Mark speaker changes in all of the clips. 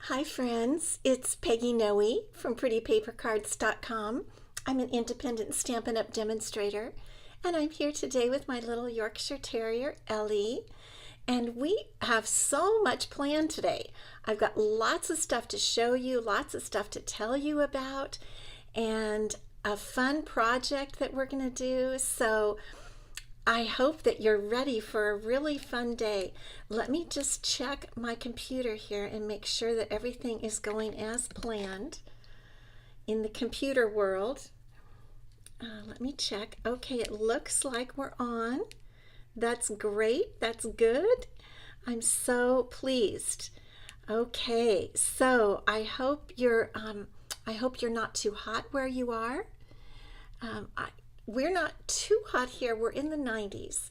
Speaker 1: Hi friends, it's Peggy Noe from prettypapercards.com. I'm an independent Stampin' Up! Demonstrator, and I'm here today with my little Yorkshire Terrier, Ellie, and we have so much planned today. I've got lots of stuff to show you, lots of stuff to tell you about, and a fun project that we're going to do. So I hope that you're ready for a really fun day. Let me just check my computer here and make sure that everything is going as planned in the computer world. Let me check. Okay, it looks like we're on. That's great. That's good. I'm so pleased. Okay, so I hope you're not too hot where you are. We're not too hot here. We're in the 90s,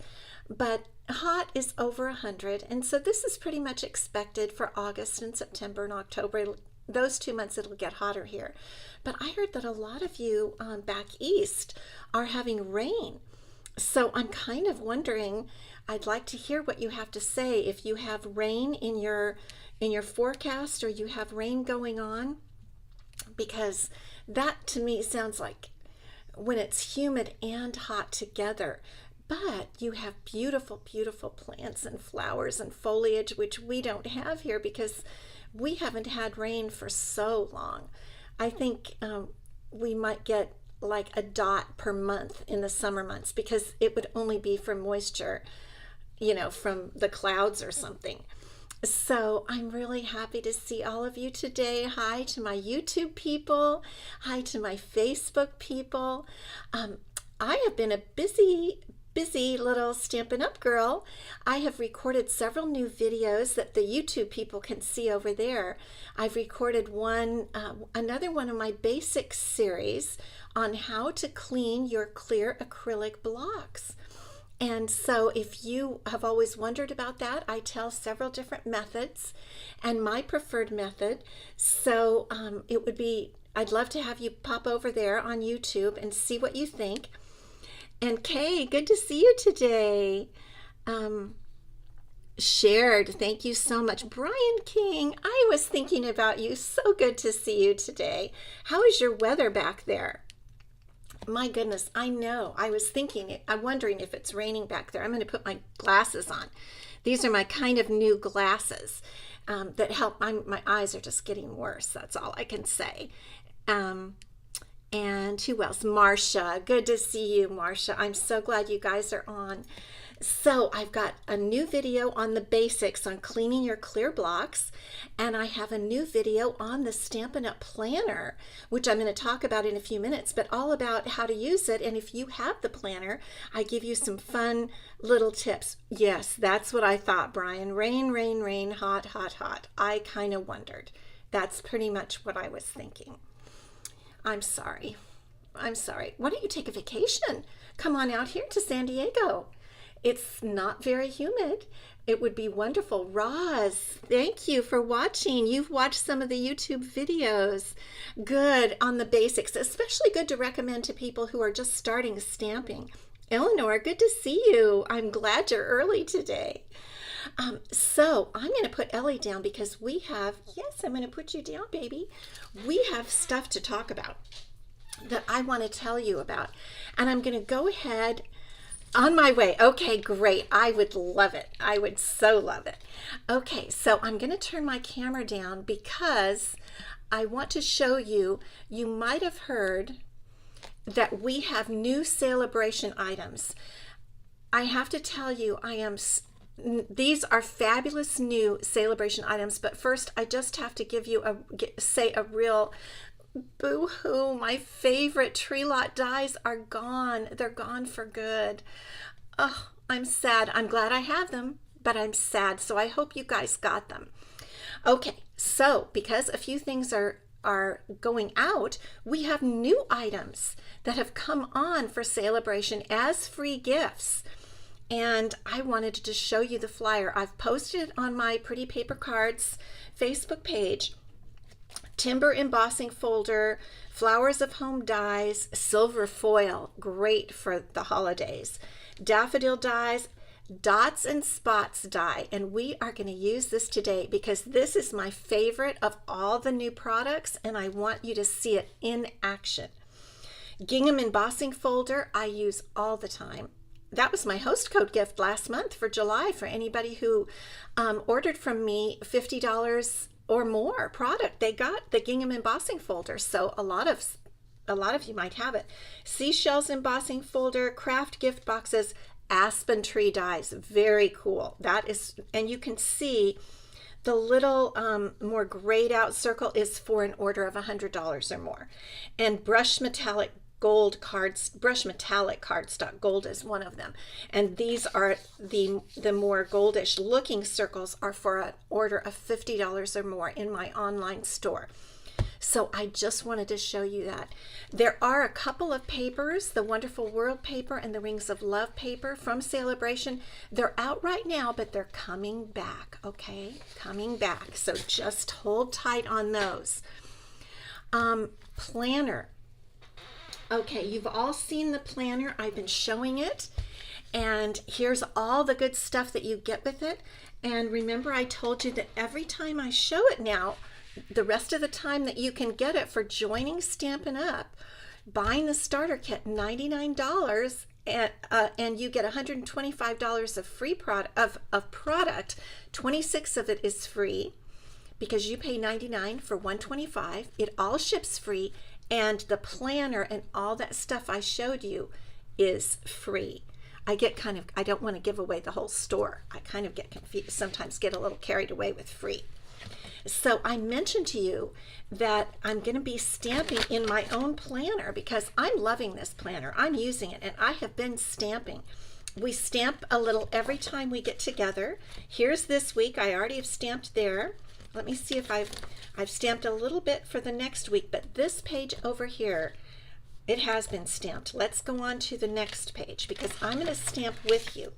Speaker 1: but hot is over 100, and so this is pretty much expected for August and September and October. Those 2 months it'll get hotter here. But I heard that a lot of you back east are having rain. So I'm kind of wondering, I'd like to hear what you have to say if you have rain in your forecast, or you have rain going on, because that to me sounds like when it's humid and hot together. But you have beautiful, beautiful plants and flowers and foliage, which we don't have here because we haven't had rain for so long. I think we might get like a dot per month in the summer months because it would only be from moisture, from the clouds or something. So I'm really happy to see all of you today. Hi to my YouTube people. Hi to my Facebook people. I have been a busy little Stampin' Up! Girl. I have recorded several new videos that the YouTube people can see over there. I've recorded another one of my basics series on how to clean your clear acrylic blocks. And so if you have always wondered about that, I tell several different methods and my preferred method. So I'd love to have you pop over there on YouTube and see what you think. And Kay, good to see you today. Shared, thank you so much. Brian King, I was thinking about you. So good to see you today. How is your weather back there? My goodness, I know. I was thinking, I'm wondering if it's raining back there. I'm going to put my glasses on. These are my kind of new glasses that help. My eyes are just getting worse. That's all I can say. And who else? Marcia. Good to see you, Marcia. I'm so glad you guys are on. So I've got a new video on the basics on cleaning your clear blocks, and I have a new video on the Stampin' Up! Planner, which I'm going to talk about in a few minutes, but all about how to use it. And if you have the planner, I give you some fun little tips. Yes, that's what I thought, Brian. Rain, rain, rain, hot, hot, hot. I kind of wondered. That's pretty much what I was thinking. I'm sorry. Why don't you take a vacation? Come on out here to San Diego. It's not very humid. It would be wonderful. Roz, thank you for watching. You've watched some of the YouTube videos. Good on the basics, especially good to recommend to people who are just starting stamping. Eleanor, good to see you. I'm glad you're early today. So I'm going to put Ellie down because yes, I'm going to put you down, baby. We have stuff to talk about that I want to tell you about. And I'm going to go ahead on my way. Okay, great. I would love it. I would so love it. Okay, so I'm going to turn my camera down because I want to show you. You might have heard that we have new celebration items. I have to tell you, these are fabulous new celebration items, but first I just have to give you say a real boo-hoo. My favorite tree lot dies are gone. They're gone for good. Oh, I'm sad. I'm glad I have them, but I'm sad. So I hope you guys got them. Okay, so because a few things are going out, we have new items that have come on for celebration as free gifts. And I wanted to just show you the flyer. I've posted it on my Pretty Paper Cards Facebook page. Timber embossing folder, flowers of home dies, silver foil, great for the holidays, daffodil dies, Dots and Spots die, and we are going to use this today because this is my favorite of all the new products, and I want you to see it in action. Gingham embossing folder I use all the time. That was my host code gift last month for July for anybody who ordered from me $50 or more product. They got the gingham embossing folder, so a lot of you might have it. Seashells embossing folder, craft gift boxes, aspen tree dies, very cool. That is, and you can see the little more grayed out circle is for an order of $100 or more. And brush metallic cardstock gold is one of them, and these are the more goldish looking circles are for an order of $50 or more in my online store. So I just wanted to show you that. There are a couple of papers, the Wonderful World paper and the Rings of Love paper from Celebration. They're out right now, but they're coming back, okay? Coming back, so just hold tight on those. Planner. Okay, you've all seen the planner. I've been showing it, and here's all the good stuff that you get with it. And remember, I told you that every time I show it now, the rest of the time that you can get it for joining Stampin' Up, buying the starter kit, $99, and you get $125 of free product. 26 of it is free because you pay $99 for $125. It all ships free. And the planner and all that stuff I showed you is free. I don't want to give away the whole store. I kind of get confused, sometimes get a little carried away with free. So I mentioned to you that I'm going to be stamping in my own planner because I'm loving this planner. I'm using it, and I have been stamping. We stamp a little every time we get together. Here's this week. I already have stamped there. Let me see if I've stamped a little bit for the next week, but this page over here, it has been stamped. Let's go on to the next page because I'm going to stamp with you.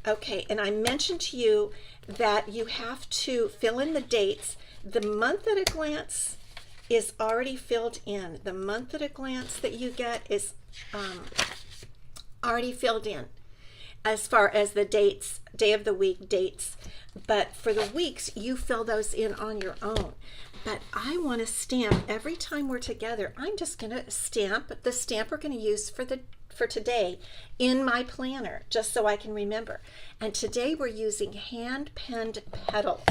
Speaker 1: Okay, and I mentioned to you that you have to fill in the dates. The month at a glance is already filled in. The month at a glance that you get is already filled in as far as the dates, day of the week dates. But for the weeks, you fill those in on your own. But I want to stamp every time we're together. I'm just going to stamp the stamp we're going to use for today in my planner, just so I can remember. And today we're using hand-penned petals.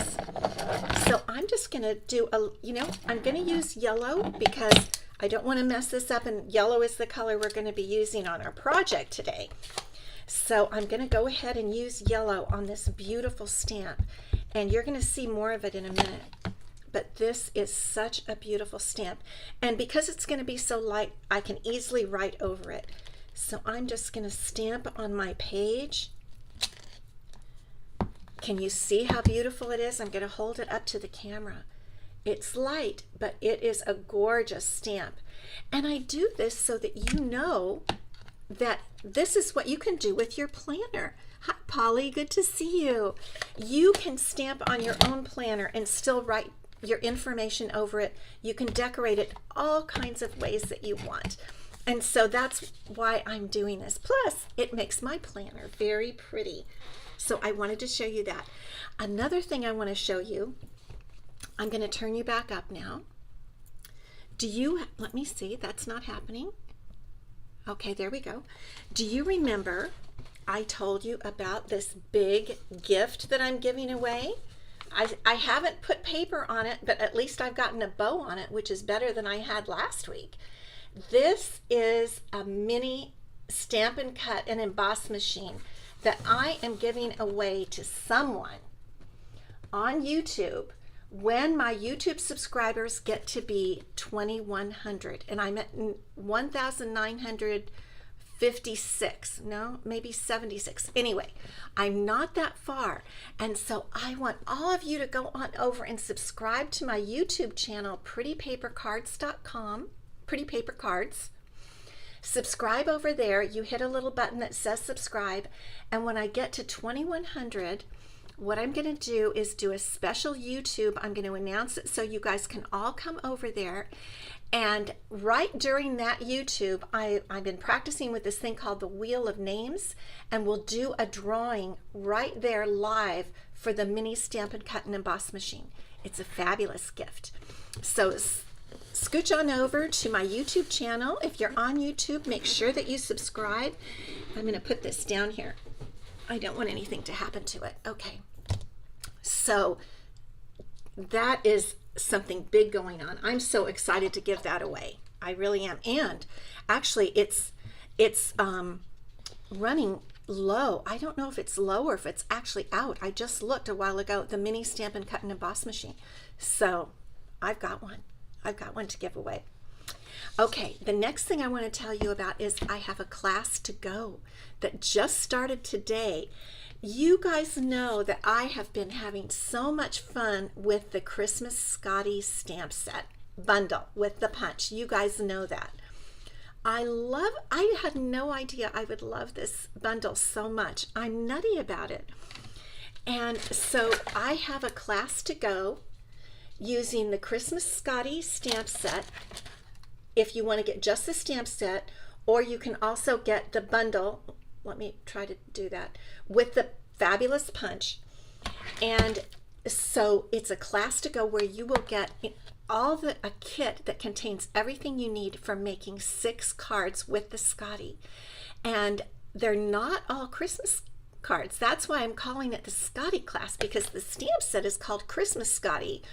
Speaker 1: So I'm just going to do I'm going to use yellow because I don't want to mess this up, and yellow is the color we're going to be using on our project today. So I'm going to go ahead and use yellow on this beautiful stamp, and you're going to see more of it in a minute. But this is such a beautiful stamp, and because it's going to be so light, I can easily write over it. So I'm just going to stamp on my page. Can you see how beautiful it is? I'm going to hold it up to the camera. It's light, but it is a gorgeous stamp. And I do this so that you know that this is what you can do with your planner. Hi, Polly, good to see you. You can stamp on your own planner and still write your information over it. You can decorate it all kinds of ways that you want. And so that's why I'm doing this. Plus, it makes my planner very pretty. So I wanted to show you that. Another thing I want to show you, I'm going to turn you back up now. Let me see, that's not happening. Okay, there we go. Do you remember I told you about this big gift that I'm giving away? I haven't put paper on it, but at least I've gotten a bow on it, which is better than I had last week. This is a mini Stampin' Cut and Emboss machine that I am giving away to someone on YouTube when my YouTube subscribers get to be 2,100, and I'm at 1,956, no, maybe 76. Anyway, I'm not that far, and so I want all of you to go on over and subscribe to my YouTube channel, prettypapercards.com, Pretty Paper Cards. Subscribe over there. You hit a little button that says subscribe, and when I get to 2,100, what I'm going to do is do a special YouTube. I'm going to announce it so you guys can all come over there. And right during that YouTube, I've been practicing with this thing called the Wheel of Names, and we'll do a drawing right there live for the mini Stampin' Cut and Emboss machine. It's a fabulous gift. So scooch on over to my YouTube channel. If you're on YouTube, make sure that you subscribe. I'm going to put this down here. I don't want anything to happen to it. Okay. So that is something big going on. I'm so excited to give that away. I really am. And actually it's running low. I don't know if it's low or if it's actually out. I just looked a while ago at the mini Stampin' Cut and Emboss machine. So I've got one. I've got one to give away. Okay, the next thing I want to tell you about is I have a class to go that just started today. You guys know that I have been having so much fun with the Christmas Scotty stamp set bundle with the punch. You guys know that. I had no idea I would love this bundle so much. I'm nutty about it. And so I have a class to go using the Christmas Scotty stamp set if you want to get just the stamp set, or you can also get the bundle. Let me try to do that with the fabulous punch. And so it's a class to go where you will get a kit that contains everything you need for making 6 cards with the Scotty. And they're not all Christmas cards. That's why I'm calling it the Scotty class, because the stamp set is called Christmas Scotty.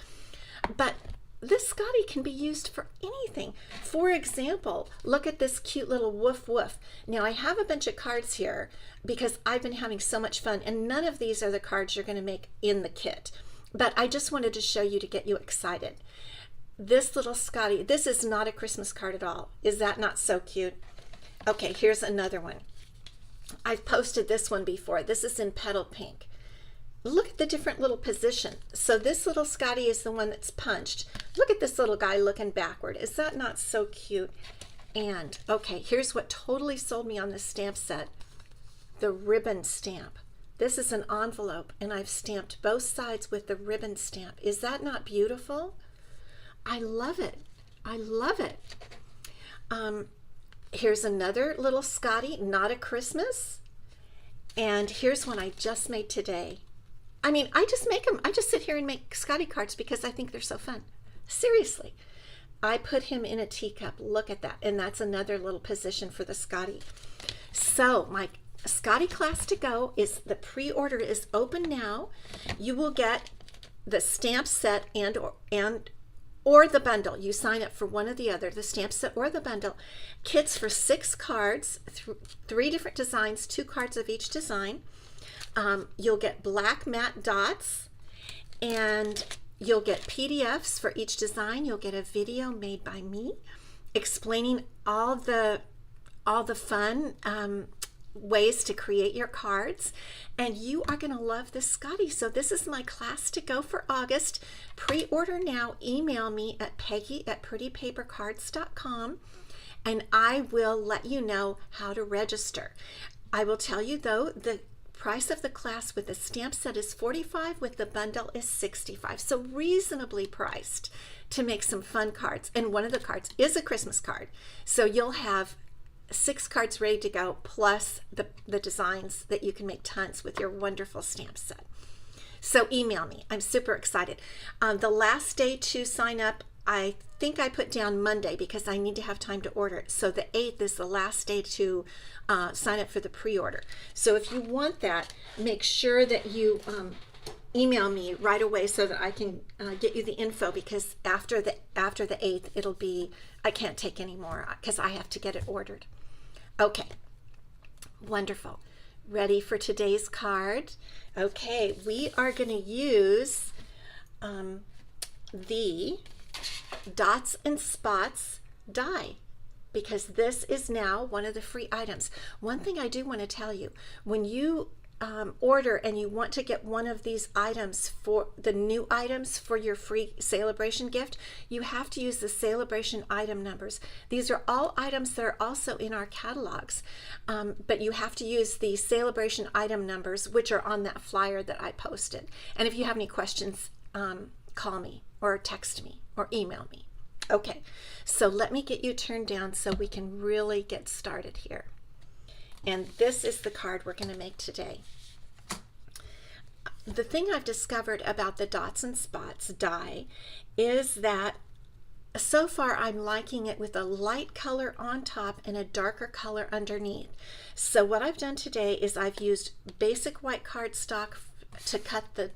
Speaker 1: But this Scotty can be used for anything. For example, look at this cute little woof woof. Now I have a bunch of cards here because I've been having so much fun, and none of these are the cards you're going to make in the kit. But I just wanted to show you to get you excited. This little Scotty, this is not a Christmas card at all. Is that not so cute? Okay, here's another one. I've posted this one before. This is in Petal Pink. Look at the different little position. So this little Scotty is the one that's punched. Look at this little guy looking backward. Is that not so cute? And okay, here's what totally sold me on this stamp set. The ribbon stamp. This is an envelope, and I've stamped both sides with the ribbon stamp. Is that not beautiful? I love it. I love it. Here's another little Scotty, not a Christmas. And here's one I just made today. I mean, I just make them. I just sit here and make Scotty cards because I think they're so fun. Seriously. I put him in a teacup. Look at that. And that's another little position for the Scotty. So my Scotty class to go is, the pre-order is open now. You will get the stamp set or the bundle. You sign up for one or the other, the stamp set or the bundle. Kits for 6 cards, 3 different designs, 2 cards of each design. You'll get black matte dots, and you'll get PDFs for each design. You'll get a video made by me explaining all the fun ways to create your cards, and you are going to love this Scotty. So this is my class to go for August. Pre-order now. Email me at peggy@prettypapercards.com, and I will let you know how to register. I will tell you though, the price of the class with the stamp set is $45, with the bundle is $65. So reasonably priced to make some fun cards. And one of the cards is a Christmas card. So you'll have 6 cards ready to go, plus the designs that you can make tons with your wonderful stamp set. So email me. I'm super excited. The last day to sign up, I think I put down Monday because I need to have time to order it. So the 8th is the last day to sign up for the pre-order. So if you want that, make sure that you email me right away so that I can get you the info, because after the 8th, it'll be, I can't take any more because I have to get it ordered. Okay, wonderful. Ready for today's card? Okay, we are going to use the Dots and Spots die, because this is now one of the free items. One thing I do want to tell you, when you order and you want to get one of these items, for the new items for your free celebration gift, you have to use the celebration item numbers. These are all items that are also in our catalogs, but you have to use the celebration item numbers, which are on that flyer that I posted. And if you have any questions, call me or text me or email me. Okay, so let me get you turned down so we can really get started here. And this is the card we're going to make today. The thing I've discovered about the Dots and Spots die is that so far I'm liking it with a light color on top and a darker color underneath. So what I've done today is I've used basic white cardstock to cut the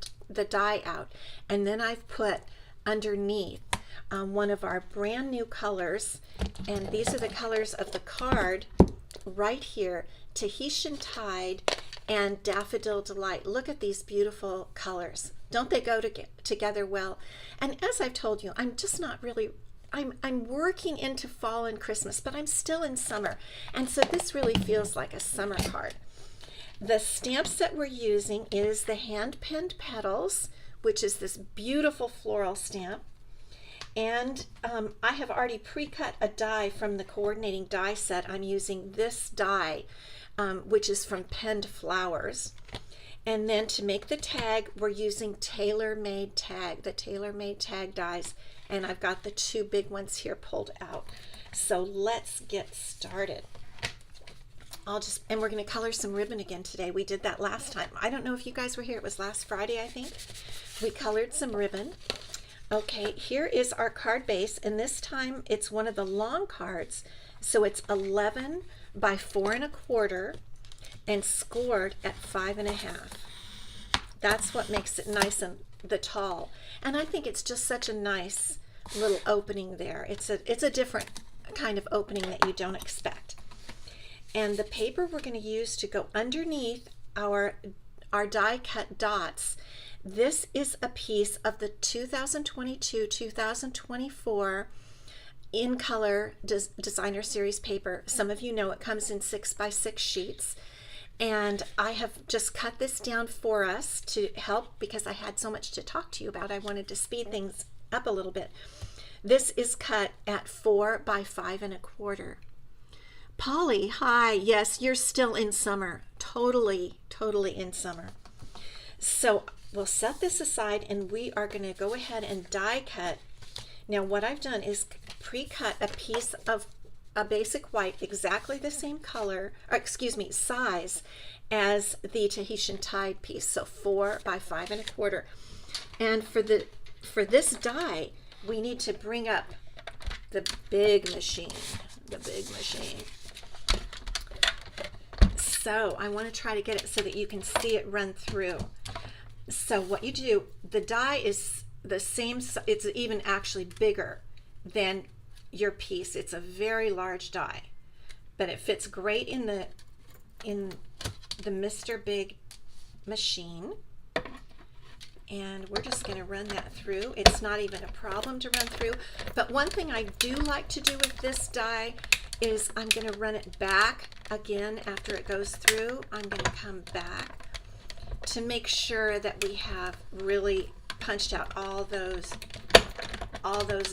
Speaker 1: die out, and then I've put underneath one of our brand new colors, and these are the colors of the card right here: Tahitian Tide and Daffodil Delight. Look at these beautiful colors. Don't they go together well? And as I've told you, I'm just not really, I'm working into fall and Christmas, but I'm still in summer. And so this really feels like a summer card. The stamps that we're using is the hand-penned petals, which is this beautiful floral stamp. And I have already pre-cut a die from the coordinating die set. I'm using this die, which is from Penned Flowers. And then to make the tag, we're using Tailor-Made Tag, the Tailor-Made Tag dies. And I've got the two big ones here pulled out. So let's get started. And we're going to color some ribbon again today. We did that last time. I don't know if you guys were here. It was last Friday, I think. We colored some ribbon. Okay, here is our card base, and this time it's one of the long cards, so it's 11 by 4 1/4 and scored at 5 1/2. That's what makes it nice and the tall, and I think it's just such a nice little opening there. It's a different kind of opening that you don't expect. And the paper we're going to use to go underneath our die cut dots, this is a piece of the 2022-2024 in color designer series paper. Some of you know it comes in 6 by 6 sheets, and I have just cut this down for us to help because I had so much to talk to you about. I wanted to speed things up a little bit. This is cut at 4 by 5 1/4. Polly, hi. Yes, you're still in summer. Totally in summer. So we'll set this aside and we are going to go ahead and die cut. Now what I've done is pre-cut a piece of a basic white exactly the same color, or excuse me, size as the Tahitian Tide piece. So 4 by 5 1/4. And for this die, we need to bring up the big machine. So I want to try to get it so that you can see it run through. So what you do, the die is the same, it's even actually bigger than your piece. It's a very large die, but it fits great in the Mr. Big machine. And we're just going to run that through. It's not even a problem to run through. But one thing I do like to do with this die is I'm going to run it back again after it goes through. I'm going to come back to make sure that we have really punched out all those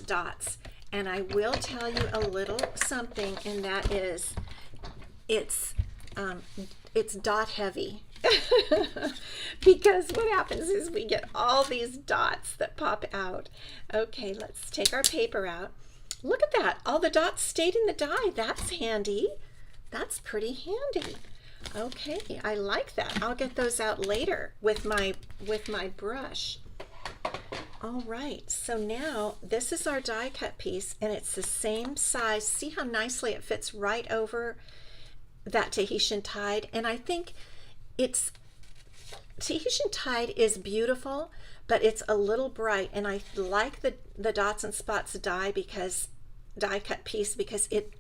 Speaker 1: dots. And I will tell you a little something, and that is it's dot heavy. Because what happens is we get all these dots that pop out. Okay, let's take our paper out. Look at that. All the dots stayed in the die. That's handy. That's pretty handy. Okay, I like that. I'll get those out later with my brush. All right, so now this is our die cut piece, and it's the same size. See how nicely it fits right over that Tahitian Tide? And I think Tahitian Tide is beautiful, but it's a little bright, and I like the Dots and Spots die cut piece because it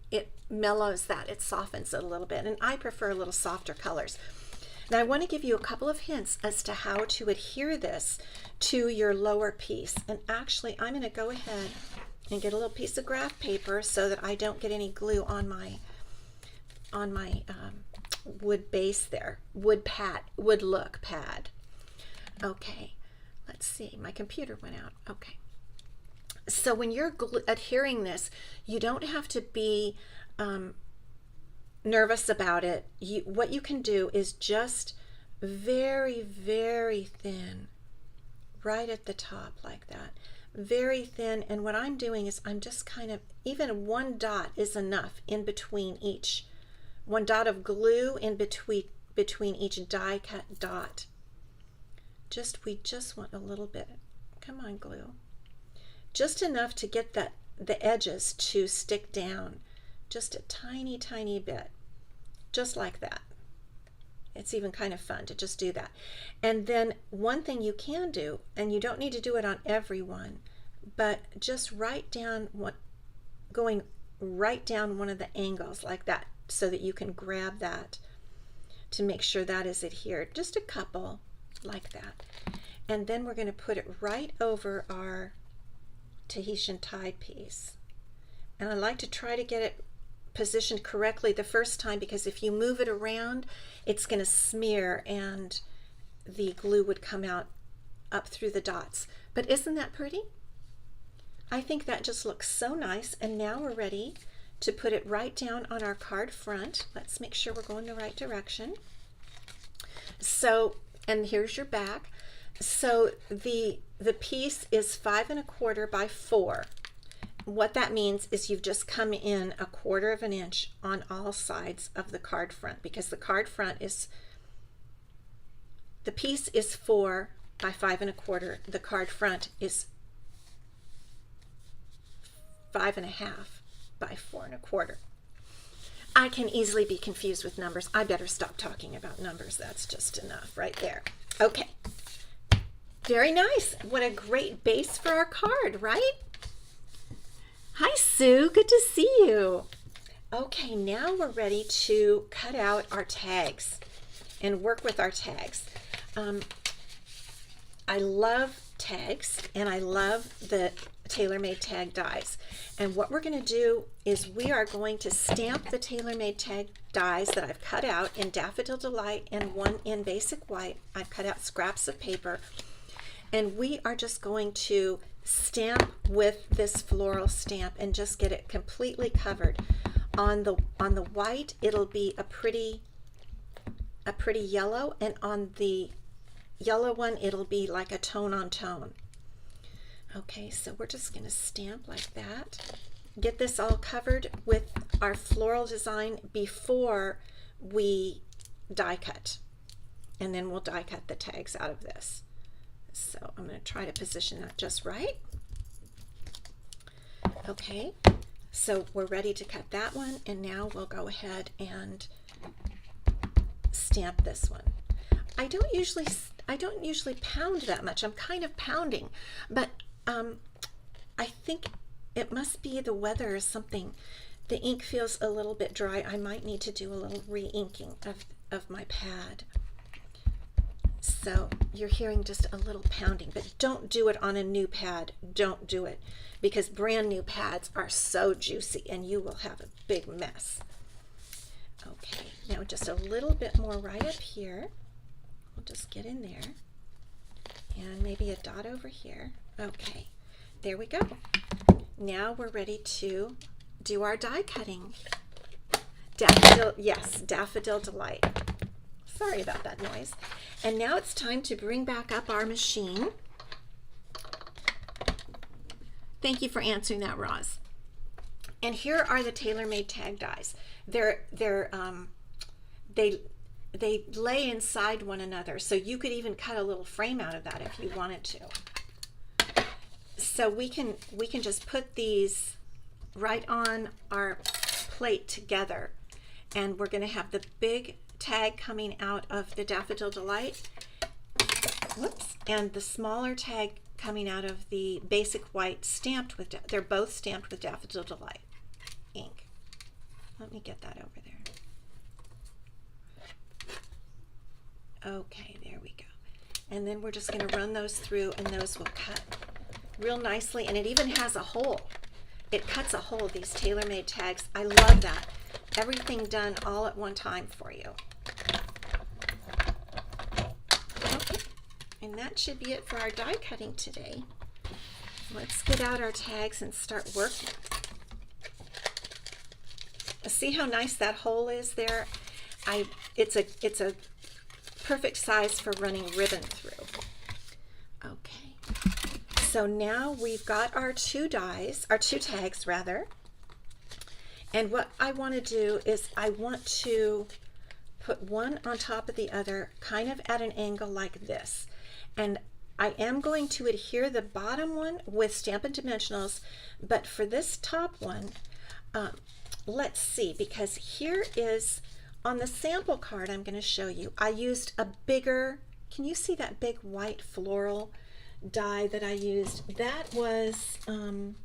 Speaker 1: mellows that, it softens it a little bit, and I prefer a little softer colors. Now I want to give you a couple of hints as to how to adhere this to your lower piece. And actually I'm going to go ahead and get a little piece of graph paper so that I don't get any glue on my wood base there, wood look pad. Okay, let's see, my computer went out. Okay, so when you're adhering this, you don't have to be nervous about it. What you can do is just very, very thin, right at the top like that. Very thin, and what I'm doing is I'm just kind of, even one dot is enough in between each, one dot of glue in between each die cut dot. We just want a little bit, come on glue, just enough to get the edges to stick down, just a tiny, tiny bit, just like that. It's even kind of fun to just do that. And then one thing you can do, and you don't need to do it on every one, but just write down going right down one of the angles like that, so that you can grab that to make sure that is adhered. Just a couple like that. And then we're going to put it right over our Tahitian tied piece. And I like to try to get it positioned correctly the first time, because if you move it around, it's going to smear and the glue would come out up through the dots. But isn't that pretty? I think that just looks so nice. And now we're ready to put it right down on our card front. Let's make sure we're going the right direction. So, and here's your back. So the piece is 5 1/4 by 4. What that means is you've just come in 1/4 of an inch on all sides of the card front, because the card front is, the piece is 4 by 5 1/4. The card front is 5 1/2 by 4 1/4. I can easily be confused with numbers. I better stop talking about numbers. That's just enough right there. Okay. Very nice. What a great base for our card, right? Hi, Sue. Good to see you. Okay, now we're ready to cut out our tags and work with our tags. I love tags, and I love the tailor-made tag dies. And what we're going to do is we are going to stamp the tailor-made tag dies that I've cut out in Daffodil Delight and one in Basic White. I've cut out scraps of paper, and we are just going to stamp with this floral stamp and just get it completely covered. On the white, it'll be a pretty yellow, and on the yellow one, it'll be like a tone on tone. Okay, so we're just going to stamp like that. Get this all covered with our floral design before we die cut, and then we'll die cut the tags out of this. So I'm going to try to position that just right. Okay, so we're ready to cut that one, and now we'll go ahead and stamp this one. I don't usually pound that much. I'm kind of pounding, but I think it must be the weather or something. The ink feels a little bit dry. I might need to do a little re-inking of my pad. So you're hearing just a little pounding, but don't do it on a new pad. Don't do it, because brand new pads are so juicy and you will have a big mess. Okay, now just a little bit more right up here. We'll just get in there, and maybe a dot over here. Okay, there we go. Now we're ready to do our die cutting. Daffodil, yes, Daffodil Delight. Sorry about that noise. And now it's time to bring back up our machine. Thank you for answering that, Roz. And here are the tailor-made tag dies. They lay inside one another, so you could even cut a little frame out of that if you wanted to. So we can just put these right on our plate together, and we're going to have the big tag coming out of the Daffodil Delight, whoops, and the smaller tag coming out of the Basic White, stamped with, they're both stamped with Daffodil Delight ink. Let me get that over there. Okay, there we go. And then we're just going to run those through, and those will cut real nicely, and it even has a hole. It cuts a hole, these tailor-made tags. I love that. Everything done all at one time for you. And that should be it for our die cutting today. Let's get out our tags and start working. See how nice that hole is there? It's a perfect size for running ribbon through. Okay. So now we've got our two tags rather. And what I want to do is I want to put one on top of the other kind of at an angle like this. And I am going to adhere the bottom one with Stampin' Dimensionals, but for this top one, let's see, because here is, on the sample card I'm going to show you, I used a bigger, can you see that big white floral die that I used? That was an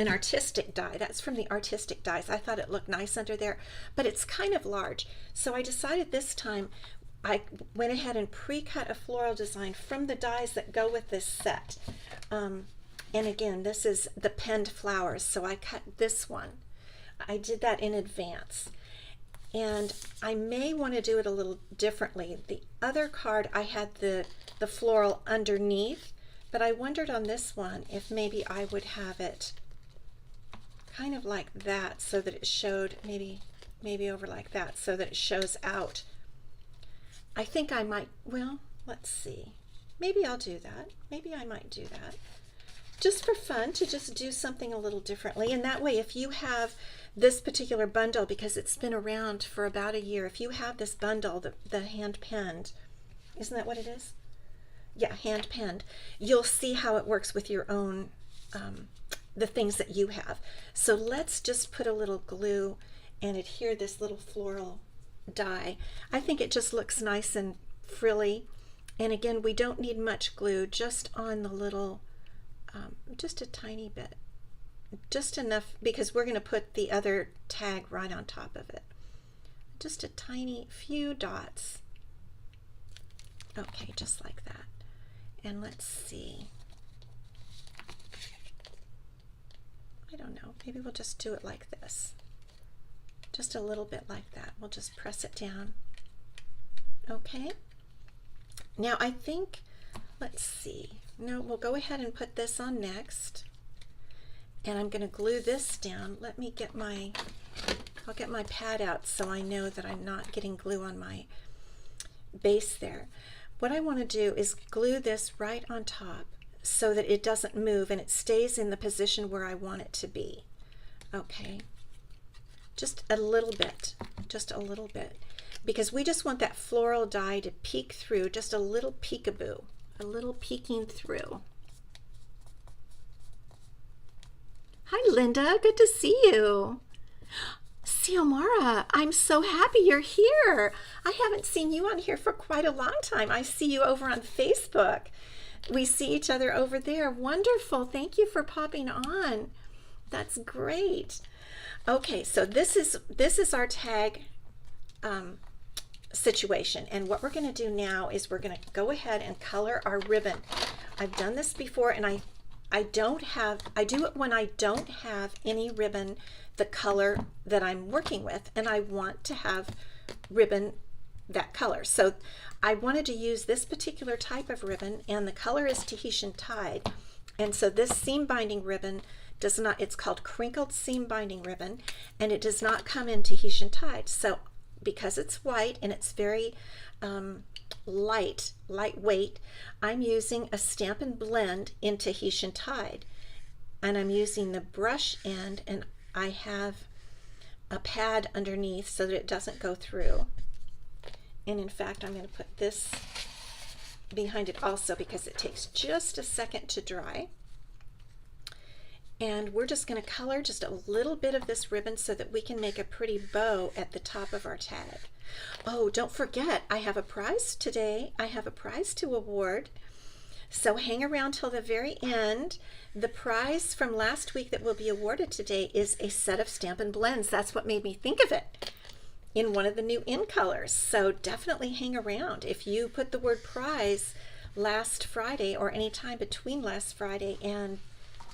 Speaker 1: artistic die. That's from the artistic dies. I thought it looked nice under there, but it's kind of large. So I decided this time I went ahead and pre-cut a floral design from the dies that go with this set. And again, this is the penned flowers, so I cut this one. I did that in advance. And I may want to do it a little differently. The other card I had the floral underneath, but I wondered on this one if maybe I would have it kind of like that so that it showed, maybe over like that so that it shows out. I think I might, well, let's see. Maybe I'll do that. Maybe I might do that. Just for fun, to just do something a little differently. And that way, if you have this particular bundle, because it's been around for about a year, if you have this bundle, the hand penned, isn't that what it is? Yeah, hand penned. You'll see how it works with your own, the things that you have. So let's just put a little glue and adhere this little floral die. I think it just looks nice and frilly. And again, we don't need much glue, just on the little, just a tiny bit. Just enough, because we're going to put the other tag right on top of it. Just a tiny few dots. Okay, just like that. And let's see. I don't know, maybe we'll just do it like this. Just a little bit like that. We'll just press it down. Okay. Now I think, let's see. No, we'll go ahead and put this on next. And I'm going to glue this down. Let me get I'll get my pad out so I know that I'm not getting glue on my base there. What I want to do is glue this right on top so that it doesn't move and it stays in the position where I want it to be. Okay. Just a little bit, because we just want that floral die to peek through, just a little peekaboo, a little peeking through. Hi Linda, good to see you. Xiomara, I'm so happy you're here. I haven't seen you on here for quite a long time. I see you over on Facebook. We see each other over there. Wonderful, thank you for popping on. That's great. Okay, so this is our tag situation, and what we're going to do now is we're going to go ahead and color our ribbon. I've done this before, and I do it when I don't have any ribbon the color that I'm working with, and I want to have ribbon that color. So I wanted to use this particular type of ribbon, and the color is Tahitian Tide. And so this seam binding ribbon does not, it's called crinkled seam binding ribbon, and it does not come in Tahitian Tide. So because it's white and it's very lightweight, I'm using a Stampin' Blend in Tahitian Tide, and I'm using the brush end, and I have a pad underneath so that it doesn't go through. And in fact, I'm going to put this behind it also because it takes just a second to dry. And we're just going to color just a little bit of this ribbon so that we can make a pretty bow at the top of our tag. Oh, don't forget, I have a prize today. I have a prize to award. So hang around till the very end. The prize from last week that will be awarded today is a set of Stampin' Blends. That's what made me think of it, in one of the new in colors. So definitely hang around. If you put the word prize last Friday or any time between last Friday and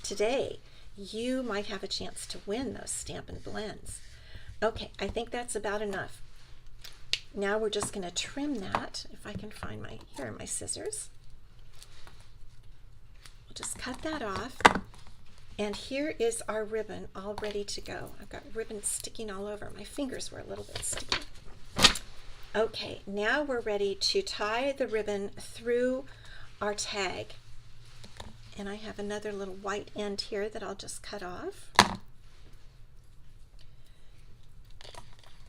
Speaker 1: today, you might have a chance to win those Stampin' Blends. Okay, I think that's about enough. Now we're just going to trim that, if I can find here are my scissors. just cut that off. And here is our ribbon all ready to go. I've got ribbon sticking all over. My fingers were a little bit sticky. Okay, now we're ready to tie the ribbon through our tag. And I have another little white end here that I'll just cut off.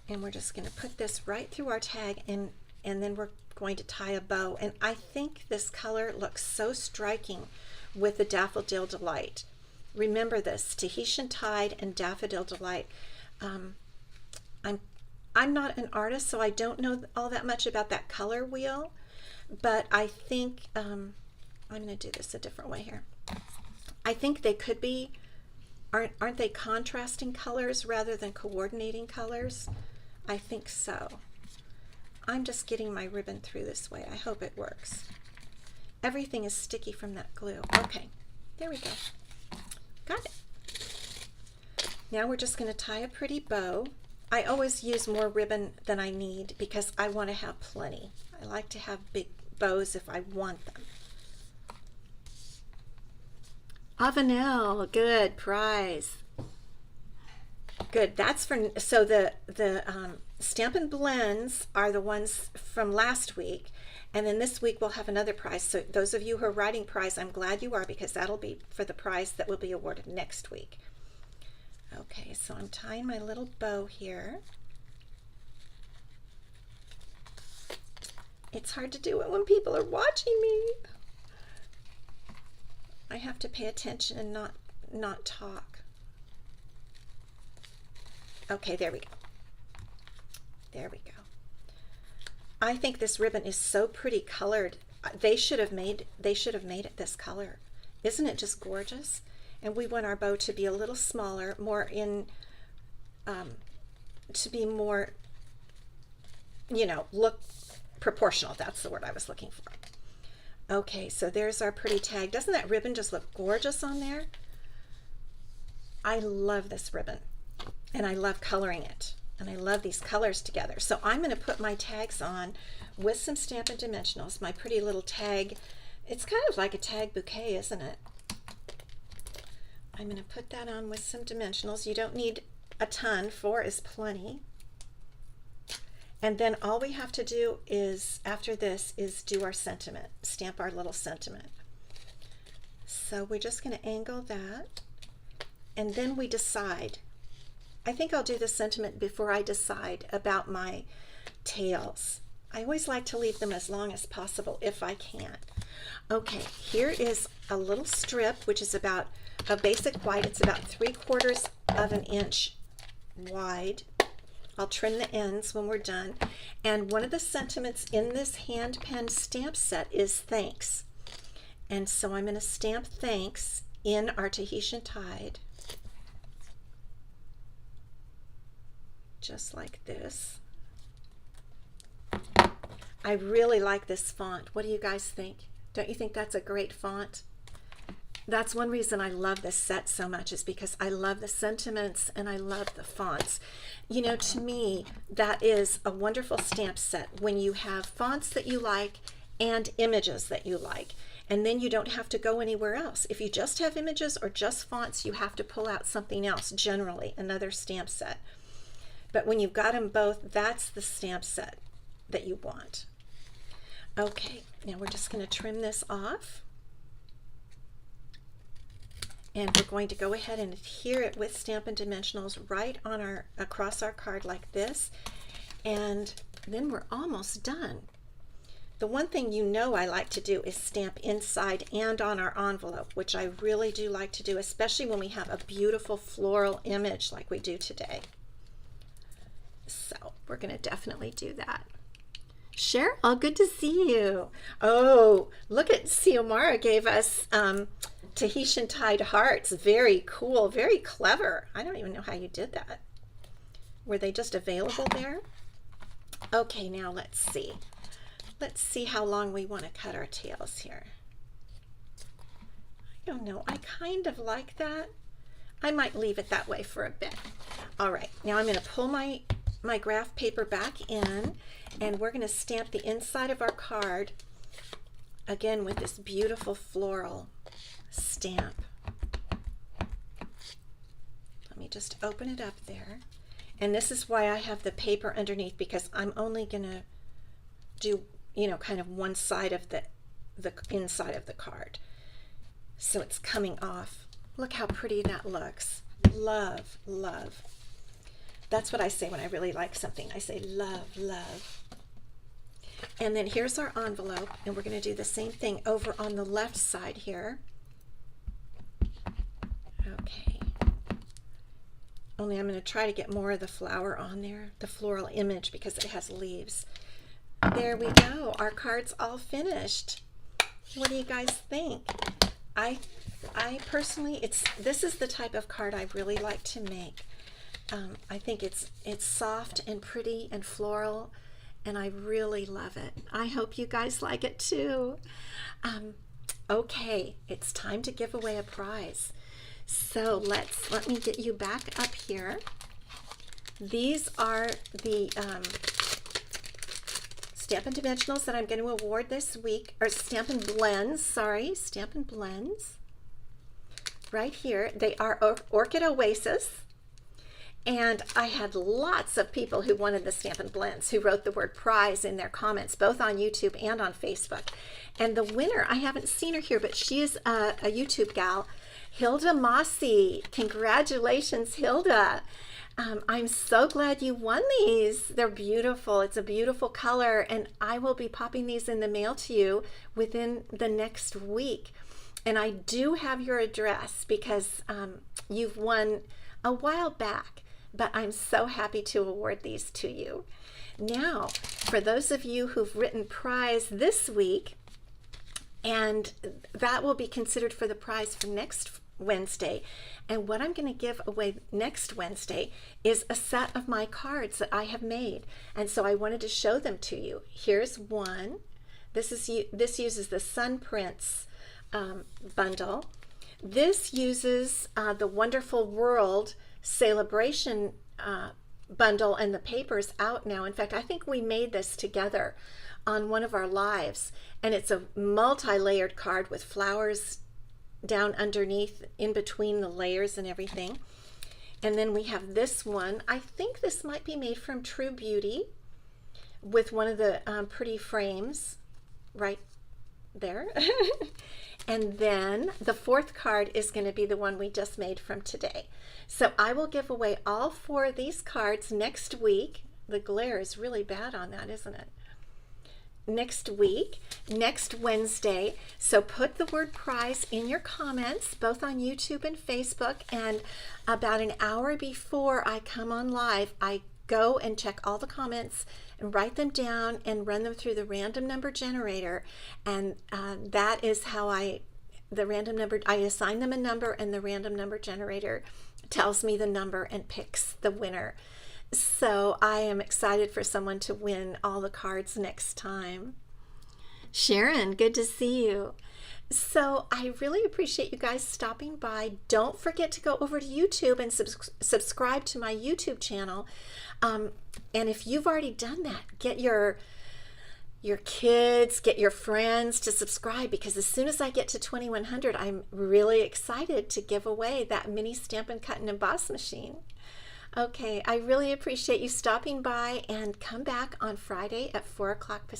Speaker 1: And we're just going to put this right through our tag, and then we're going to tie a bow. And I think this color looks so striking with the Daffodil Delight. Remember this, Tahitian Tide and Daffodil Delight. I'm not an artist, so I don't know all that much about that color wheel, but I think I'm going to do this a different way here. I think they could be, aren't they contrasting colors rather than coordinating colors? I think so. I'm just getting my ribbon through this way. I hope it works. Everything is sticky from that glue. Okay, there we go. Got it. Now we're just going to tie a pretty bow. I always use more ribbon than I need because I want to have plenty. I like to have big bows if I want them. Avenel, good, prize. Good, that's for, so the Stampin' Blends are the ones from last week, and then this week we'll have another prize. So those of you who are writing prize, I'm glad you are, because that'll be for the prize that will be awarded next week. Okay, so I'm tying my little bow here. It's hard to do it when people are watching me. I have to pay attention and not talk. Okay, there we go. There we go. I think this ribbon is so pretty colored. They should have made it this color. Isn't it just gorgeous? And we want our bow to be a little smaller, more in, to be more, you know, look proportional. That's the word I was looking for. Okay, so there's our pretty tag. Doesn't that ribbon just look gorgeous on there? I love this ribbon, and I love coloring it, and I love these colors together. So I'm going to put my tags on with some Stampin' Dimensionals, my pretty little tag. It's kind of like a tag bouquet, isn't it? I'm going to put that on with some dimensionals. You don't need a ton, 4 is plenty. And then all we have to do is, after this, is do our sentiment, stamp our little sentiment. So we're just going to angle that, and then we decide. I think I'll do the sentiment before I decide about my tails. I always like to leave them as long as possible if I can. Okay, here is a little strip, which is about a basic white. It's about 3/4 of an inch wide. I'll trim the ends when we're done. And one of the sentiments in this hand pen stamp set is thanks. And so I'm going to stamp thanks in our Tahitian Tide. Just like this. I really like this font. What do you guys think? Don't you think that's a great font? That's one reason I love this set so much, is because I love the sentiments and I love the fonts. You know, to me, that is a wonderful stamp set when you have fonts that you like and images that you like. And then you don't have to go anywhere else. If you just have images or just fonts, you have to pull out something else, generally, another stamp set. But when you've got them both, that's the stamp set that you want. Okay, now we're just going to trim this off. And we're going to go ahead and adhere it with Stampin' Dimensionals right on our, across our card like this. And then we're almost done. The one thing you know I like to do is stamp inside and on our envelope, which I really do like to do, especially when we have a beautiful floral image like we do today. So we're going to definitely do that. Cheryl, good to see you. Oh, look at Xiomara gave us Tahitian Tide hearts. Very cool, very clever. I don't even know how you did that. Were they just available there? Okay, now let's see. Let's see how long we want to cut our tails here. I don't know. I kind of like that. I might leave it that way for a bit. All right, now I'm going to pull my graph paper back in, and we're going to stamp the inside of our card again with this beautiful floral stamp. Let me just open it up there. And this is why I have the paper underneath, because I'm only gonna do, you know, kind of one side of the inside of the card. So it's coming off. Look how pretty that looks. Love, love. That's what I say when I really like something. I say love, love. And then here's our envelope, and we're going to do the same thing over on the left side here. Okay. Only I'm going to try to get more of the flower on there, the floral image, because it has leaves. There we go. Our card's all finished. What do you guys think? I personally, this is the type of card I really like to make. I think it's soft and pretty and floral, and I really love it. I hope you guys like it too. Okay, it's time to give away a prize. So let me get you back up here. These are the Stampin' Dimensionals that I'm going to award this week, or Stampin' Blends, sorry, Stampin' Blends. Right here, they are Orchid Oasis. And I had lots of people who wanted the Stampin' Blends, who wrote the word prize in their comments, both on YouTube and on Facebook. And the winner, I haven't seen her here, but she is a YouTube gal, Hilda Mossy. Congratulations, Hilda. I'm so glad you won these. They're beautiful. It's a beautiful color, and I will be popping these in the mail to you within the next week. And I do have your address because you've won a while back, but I'm so happy to award these to you. Now, for those of you who've written prize this week, and that will be considered for the prize for next Wednesday. And what I'm going to give away next Wednesday is a set of my cards that I have made. And so I wanted to show them to you. Here's one. This uses the Sun Prince bundle. This uses the Wonderful World Celebration bundle, and the paper's out now. In fact, I think we made this together on one of our lives, and it's a multi-layered card with flowers down underneath, in between the layers and everything. And then we have this one. I think this might be made from True Beauty, with one of the pretty frames right there. And then the fourth card is going to be the one we just made from today. So I will give away all 4 of these cards next week. The glare is really bad on that, isn't it? Next week, next Wednesday. So put the word prize in your comments, both on YouTube and Facebook. And about an hour before I come on live, I go and check all the comments and write them down and run them through the random number generator. And that is how I assign them a number, and the random number generator tells me the number and picks the winner. So I am excited for someone to win all the cards next time. Sharon, good to see you. So I really appreciate you guys stopping by. Don't forget to go over to YouTube and subscribe to my YouTube channel. And if you've already done that, get your kids, get your friends to subscribe, because as soon as I get to 2100, I'm really excited to give away that mini Stampin' Cut and Emboss machine. Okay, I really appreciate you stopping by, and come back on Friday at 4 o'clock Pacific.